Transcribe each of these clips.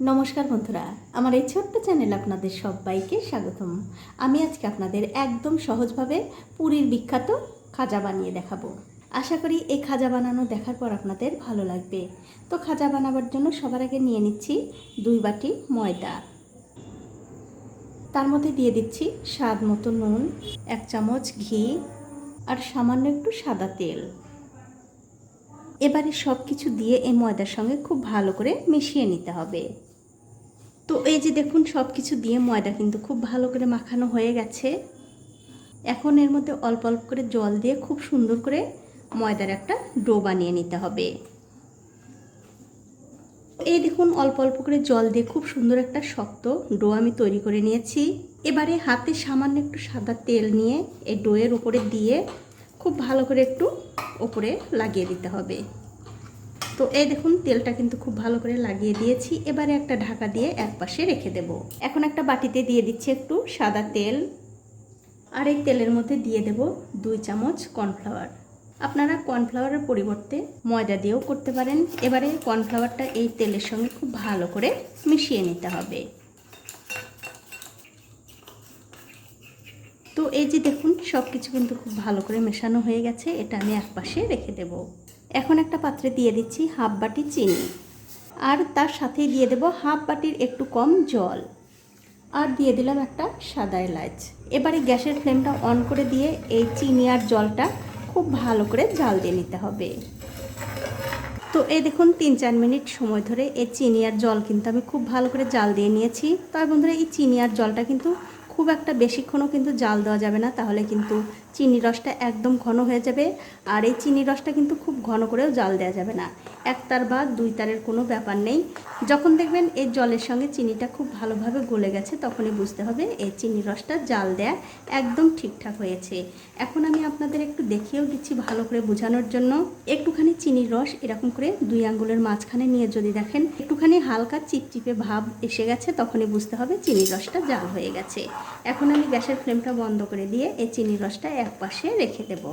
নমস্কার বন্ধুরা, আমার এই ছোট্ট চ্যানেলে আপনাদের সবাইকে স্বাগতম। আমি আজকে আপনাদের একদম সহজভাবে পুরীর বিখ্যাত খাজা বানিয়ে দেখাবো। আশা করি এই খাজা বানানো দেখার পর আপনাদের ভালো লাগবে। তো খাজা বানাবার জন্য সবার আগে নিয়ে নিচ্ছি 2 বাটি ময়দা। তার মধ্যে দিয়ে দিচ্ছি স্বাদ মতো নুন, 1 চামচ ঘি আর সামান্য একটু সাদা তেল। এবারে সব কিছু দিয়ে এই ময়দার সঙ্গে খুব ভালো করে মিশিয়ে নিতে হবে। তো এই যে দেখুন, সব কিছু দিয়ে ময়দা কিন্তু খুব ভালো করে মাখানো হয়ে গেছে। এখন এর মধ্যে অল্প অল্প করে জল দিয়ে খুব সুন্দর করে ময়দার একটা ডো বানিয়ে নিতে হবে। এই দেখুন, অল্প অল্প করে জল দিয়ে খুব সুন্দর একটা শক্ত ডো আমি তৈরি করে নিয়েছি। এবারে হাতে সামান্য একটু সাদা তেল নিয়ে এই ডোয়ের উপরে দিয়ে খুব ভালো করে একটু উপরে লাগিয়ে দিতে হবে। তো এই দেখুন, তেলটা কিন্তু খুব ভালো করে লাগিয়ে দিয়েছি। এবারে একটা ঢাকা দিয়ে একপাশে রেখে দেব। এখন একটা বাটিতে দিয়ে দিচ্ছি একটু সাদা তেল, আর এই তেলের মধ্যে দিয়ে দেব 2 চামচ কর্নফ্লাওয়ার। আপনারা কর্নফ্লাওয়ারের পরিবর্তে ময়দা দিয়েও করতে পারেন। এবারে কর্নফ্লাওয়ারটা এই তেলের সঙ্গে খুব ভালো করে মিশিয়ে নিতে হবে। তো এই যে দেখুন, সব কিছু কিন্তু খুব ভালো করে মেশানো হয়ে গেছে। এটা আমি একপাশে রেখে দেব। এখন একটা পাত্রে দিয়ে দিচ্ছি হাফ বাটি চিনি, আর তার সাথেই দিয়ে দেব হাফ বাটির একটু কম জল, আর দিয়ে দিলাম একটা সাদা এলাচ। এবারে গ্যাসের ফ্লেমটা অন করে দিয়ে এই চিনি আর জলটা খুব ভালো করে জাল দিয়ে নিতে হবে। তো এই দেখুন, 3-4 মিনিট সময় ধরে এই চিনি আর জল কিন্তু আমি খুব ভালো করে জাল দিয়ে নিয়েছি। তবে বন্ধুরা, এই চিনি আর জলটা কিন্তু খুব একটা বেশিক্ষণও কিন্তু জাল দেওয়া যাবে না, তাহলে কিন্তু চিনির রসটা একদম ঘন হয়ে যাবে। আর এই চিনির রসটা কিন্তু খুব ঘন করেও জাল দেওয়া যাবে না, 1 তার বা 2 তারের কোনো ব্যাপার নেই। যখন দেখবেন এই জলের সঙ্গে চিনিটা খুব ভালোভাবে গলে গেছে, তখনই বুঝতে হবে এই চিনির রসটা জাল দেয়া একদম ঠিকঠাক হয়েছে। এখন আমি আপনাদের একটু দেখিয়েও দিচ্ছি ভালো করে বোঝানোর জন্য। একটুখানি চিনির রস এরকম করে 2 আঙ্গুলের মাঝখানে নিয়ে যদি দেখেন একটুখানি হালকা চিপচিপে ভাব এসে গেছে, তখনই বুঝতে হবে চিনির রসটা জাল হয়ে গেছে। এখন আমি গ্যাসের ফ্লেমটা বন্ধ করে দিয়ে এই চিনির রসটা একপাশে রেখে দেব।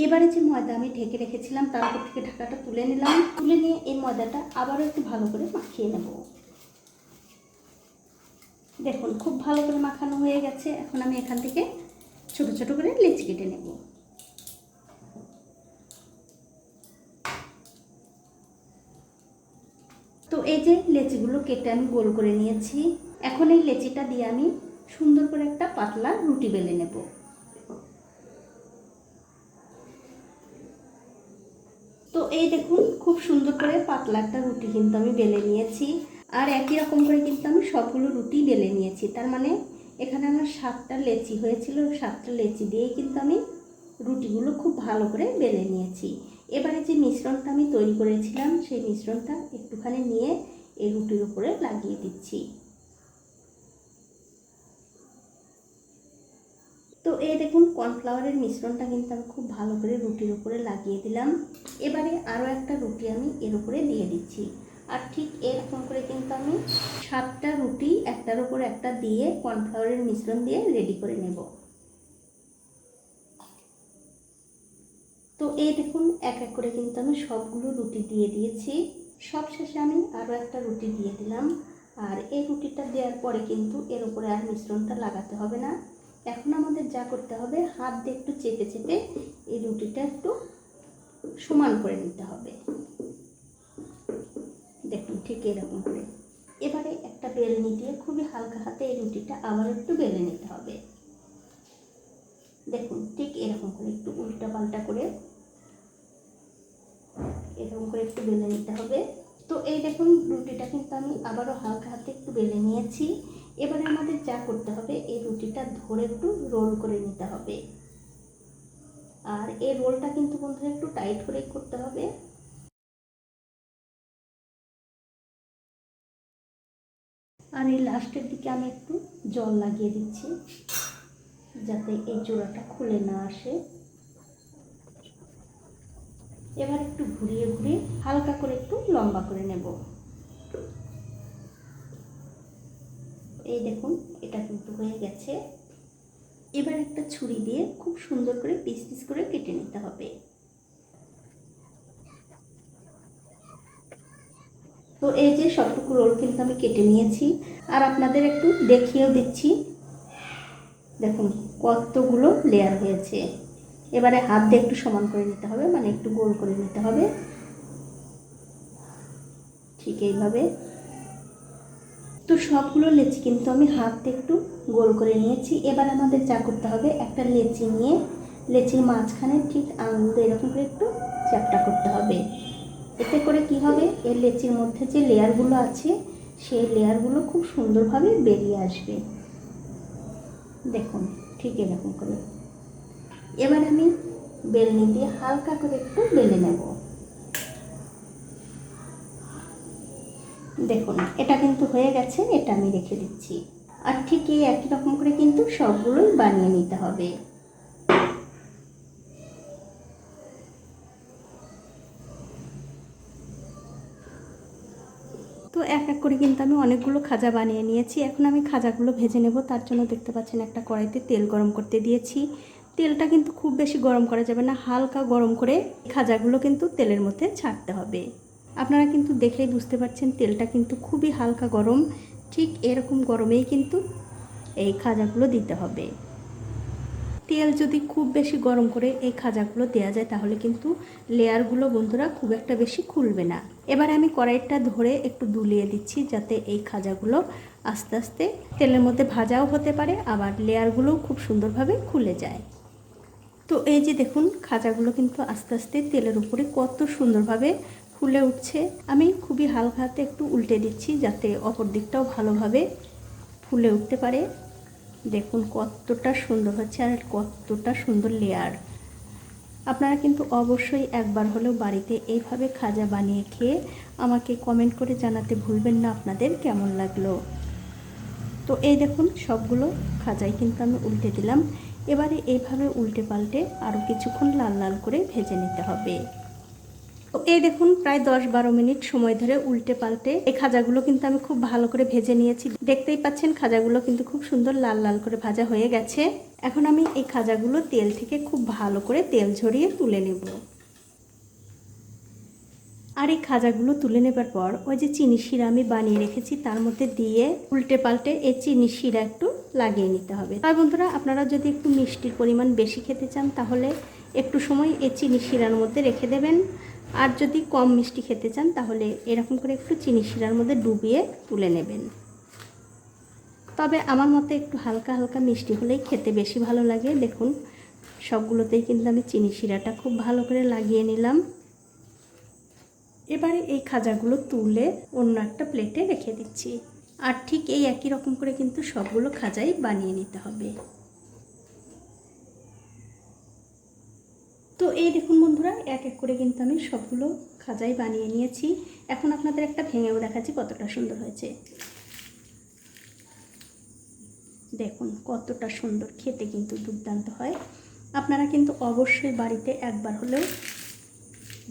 এবারে যে ময়দা আমি ঢেকে রেখেছিলাম তার উপর থেকে ঢাকাটা তুলে নিলাম। তুলে নিয়ে এই ময়দাটা আবারও একটু ভালো করে মাখিয়ে নেব। দেখুন, খুব ভালো করে মাখানো হয়ে গেছে। এখন আমি এখান থেকে ছোট ছোট করে লেচি কেটে নেব। তো এই যে লেচিগুলো কেটে আমি গোল করে নিয়েছি। এখন এই লেচিটা দিয়ে আমি সুন্দর করে একটা পাতলা রুটি বেলে নেব। তো এই দেখুন, খুব সুন্দর করে পাতলা একটা রুটি কিন্তু আমি বেলে নিয়েছি। আর একই রকম করে কিন্তু আমি সবগুলো রুটি বেলে নিয়েছি। তার মানে এখানে আমার 7টা লেচি হয়েছিল। 7টা লেচি দিয়েই কিন্তু আমি রুটিগুলো খুব ভালো করে বেলে নিয়েছি। এবারে যে মিশ্রণটা আমি তৈরি করেছিলাম, সেই মিশ্রণটা একটুখানি নিয়ে এই রুটির উপরে লাগিয়ে দিচ্ছি। তো এই দেখুন, কর্নফ্লাওয়ারের মিশ্রণটা কিন্তু আমি খুব ভালো করে রুটির উপরে লাগিয়ে দিলাম। এবারে আরও একটা রুটি আমি এর উপরে দিয়ে দিচ্ছি। আর ঠিক এরকম করে কিন্তু আমি 7টা রুটি একটার উপর একটা দিয়ে কর্নফ্লাওয়ারের মিশ্রণ দিয়ে রেডি করে নেব। তো এই দেখুন, এক এক করে কিন্তু আমি সবগুলো রুটি দিয়ে দিয়েছি। সব শেষে আমি আরও একটা রুটি দিয়ে দিলাম। আর এই রুটিটা দেওয়ার পরে কিন্তু এর উপরে আর মিশ্রণটা লাগাতে হবে না। এখন আমাদের যা করতে হবে, হাত দিয়ে একটু চেপে চেপে এই রুটিটা একটু সমান করে নিতে হবে। দেখুন, ঠিক এরকম করে। এবারে একটা বেলনি দিয়ে খুবই হালকা হাতে এই রুটিটা আবার একটু বেলে নিতে হবে। দেখুন, ঠিক এরকম করে একটু উল্টা পাল্টা করে এরকম করে একটু বেলে নিতে হবে। তো এই দেখুন, রুটিটা কিন্তু আমি আবারও হালকা হাতে একটু বেলে নিয়েছি। এবারে আমাদের যা করতে হবে, এই রুটিটা ধরে একটু রোল করে নিতে হবে। আর এই রোলটা কিন্তু বন্ধুরা একটু টাইট করে করতে হবে। আর এই লাস্টের দিকে আমি একটু জল লাগিয়ে দিচ্ছি, যাতে এই জোড়াটা খুলে না আসে। এবার একটু ঘুরিয়ে ঘুরিয়ে হালকা করে একটু লম্বা করে নেব। এই দেখুন, এটা কিন্তু হয়ে গেছে। এবার একটা ছুরি দিয়ে খুব সুন্দর করে পিস পিস করে কেটে নিতে হবে। তো এই যে সবটুকু রোল কিন্তু আমি কেটে নিয়েছি, আর আপনাদের একটু দেখিয়েও দিচ্ছি। দেখুন কতগুলো লেয়ার হয়েছে। এবারে হাত দিয়ে একটু সমান করে নিতে হবে, মানে একটু গোল করে নিতে হবে, ঠিক এইভাবে। তো সবগুলো লেচি কিন্তু আমি হাত দিয়ে একটু গোল করে নিয়েছি। এবার আমাদের যা করতে হবে, একটা লেচি নিয়ে লেচির মাঝখানে ঠিক আঙুল দিয়ে এরকম করে একটু চ্যাপটা করতে হবে। এতে করে কি হবে, এর লেচির মধ্যে যে লেয়ারগুলো আছে সেই লেয়ারগুলো খুব সুন্দরভাবে বেরিয়ে আসবে। দেখুন ঠিক এরকম করে। এবার আমি বেলনি দিয়ে হালকা করে একটু বেলে নেব। দেখুন এটা কিন্তু হয়ে গেছে, এটা আমি রেখে দিচ্ছি। আর ঠিক এই একই রকম করে কিন্তু সবগুলোই বানিয়ে নিতে হবে। তো এক এক করে কিন্তু আমি অনেকগুলো খাজা বানিয়ে নিয়েছি। এখন আমি খাজাগুলো ভেজে নেব। তার জন্য দেখতে পাচ্ছেন একটা কড়াইতে তেল গরম করতে দিয়েছি। তেলটা কিন্তু খুব বেশি গরম করা যাবে না, হালকা গরম করে খাজাগুলো কিন্তু তেলের মধ্যে ছাড়তে হবে। আপনারা কিন্তু দেখলেই বুঝতে পারছেন তেলটা কিন্তু খুবই হালকা গরম। ঠিক এরকম গরমেই কিন্তু এই খাজাগুলো দিতে হবে। তেল যদি খুব বেশি গরম করে এই খাজাগুলো দেওয়া যায় তাহলে কিন্তু লেয়ারগুলো বন্ধুরা খুব একটা বেশি খুলবে না। এবার আমি কড়াইটা ধরে একটু দুলিয়ে দিচ্ছি যাতে এই খাজাগুলো আস্তে আস্তে তেলের মধ্যে ভাজাও হতে পারে, আবার লেয়ারগুলোও খুব সুন্দরভাবে খুলে যায়। তো এই যে দেখুন খাজাগুলো কিন্তু আস্তে আস্তে তেলের উপরে কত সুন্দরভাবে ফুলে উঠছে। আমি খুবই হালকা হাতে একটু উল্টে দিচ্ছি যাতে অপর দিকটাও ভালোভাবে ফুলে উঠতে পারে। দেখুন কতটা সুন্দর হচ্ছে আর কতটা সুন্দর লেয়ার। আপনারা কিন্তু অবশ্যই একবার হলেও বাড়িতে এইভাবে খাজা বানিয়ে খেয়ে আমাকে কমেন্ট করে জানাতে ভুলবেন না আপনাদের কেমন লাগলো। তো এই দেখুন সবগুলো খাজাই কিন্তু আমি উল্টে দিলাম। এবারে এইভাবে উল্টে পাল্টে আরও কিছুক্ষণ লাল লাল করে ভেজে নিতে হবে। তো এই দেখুন প্রায় 10-12 মিনিট সময় ধরে উল্টে পাল্টে এই খাজাগুলো কিন্তু আমি খুব ভালো করে ভেজে নিয়েছি। দেখতেই পাচ্ছেন খাজাগুলো কিন্তু খুব সুন্দর লাল লাল করে ভাজা হয়ে গেছে। এখন আমি এই খাজাগুলো তেল থেকে খুব ভালো করে তেল ঝরিয়ে তুলে নেব। আর এই খাজাগুলো তুলে নেবার পর ওই যে চিনি শিরা আমি বানিয়ে রেখেছি তার মধ্যে দিয়ে উল্টে পাল্টে এই চিনি শিরা একটু লাগিয়ে নিতে হবে। আর বন্ধুরা আপনারা যদি একটু মিষ্টির পরিমাণ বেশি খেতে চান তাহলে একটু সময় এই চিনি শিরার মধ্যে রেখে দেবেন, আর যদি কম মিষ্টি খেতে চান তাহলে এরকম করে একটু চিনি শিরার মধ্যে ডুবিয়ে তুলে নেবেন। তবে আমার মতে একটু হালকা হালকা মিষ্টি হলেই খেতে বেশি ভালো লাগে। দেখুন সবগুলোতেই কিন্তু আমি চিনি শিরাটা খুব ভালো করে লাগিয়ে নিলাম। এবারে এই খাজাগুলো তুলে অন্য একটা প্লেটে রেখে দিচ্ছি। আর ঠিক এই একই রকম করে কিন্তু সবগুলো খাজাই বানিয়ে নিতে হবে। তো এই দেখুন বন্ধুরা এক এক করে কিন্তু আমি সবগুলো খাজাই বানিয়ে নিয়েছি। এখন আপনাদের একটা ভেঙেও দেখাচ্ছি কতটা সুন্দর হয়েছে। দেখুন কতটা সুন্দর, খেতে কিন্তু দুর্দান্ত হয়। আপনারা কিন্তু অবশ্যই বাড়িতে একবার হলেও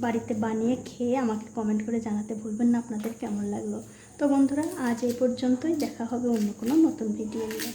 বাড়িতে বানিয়ে খেয়ে আমাকে কমেন্ট করে জানাতে ভুলবেন না আপনাদের কেমন লাগলো। তো বন্ধুরা আজ এই পর্যন্তই, দেখা হবে অন্য কোনো নতুন ভিডিও নিয়ে।